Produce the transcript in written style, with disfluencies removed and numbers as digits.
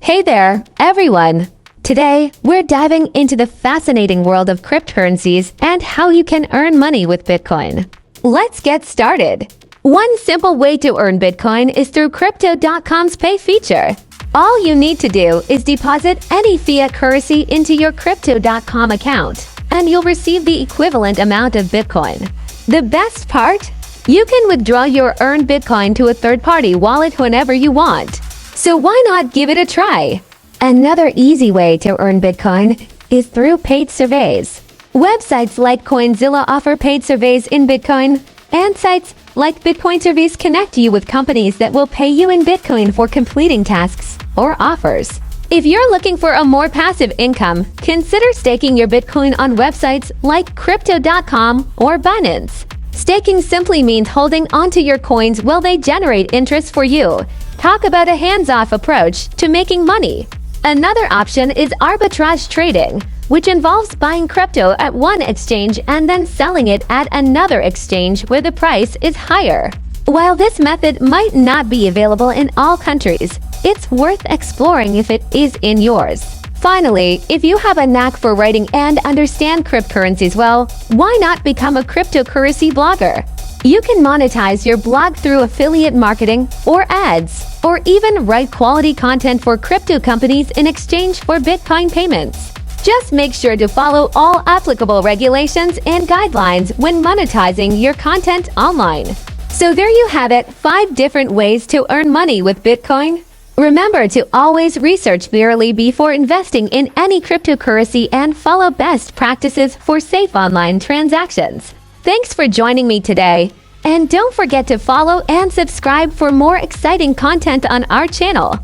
Hey there, everyone! Today, we're diving into the fascinating world of cryptocurrencies and how you can earn money with Bitcoin. Let's get started! One simple way to earn Bitcoin is through Crypto.com's Pay feature. All you need to do is deposit any fiat currency into your Crypto.com account, and you'll receive the equivalent amount of Bitcoin. The best part? You can withdraw your earned Bitcoin to a third-party wallet whenever you want. So why not give it a try? Another easy way to earn Bitcoin is through paid surveys. Websites like Coinzilla offer paid surveys in Bitcoin, and sites like Bitcoin Surveys connect you with companies that will pay you in Bitcoin for completing tasks or offers. If you're looking for a more passive income, consider staking your Bitcoin on websites like Crypto.com or Binance. Staking simply means holding onto your coins while they generate interest for you. Talk about a hands-off approach to making money. Another option is arbitrage trading, which involves buying crypto at one exchange and then selling it at another exchange where the price is higher. While this method might not be available in all countries, it's worth exploring if it is in yours. Finally, if you have a knack for writing and understand cryptocurrencies well, why not become a cryptocurrency blogger? You can monetize your blog through affiliate marketing or ads, or even write quality content for crypto companies in exchange for Bitcoin payments. Just make sure to follow all applicable regulations and guidelines when monetizing your content online. So there you have it, 5 different ways to earn money with Bitcoin. Remember to always research thoroughly before investing in any cryptocurrency and follow best practices for safe online transactions. Thanks for joining me today, and don't forget to follow and subscribe for more exciting content on our channel.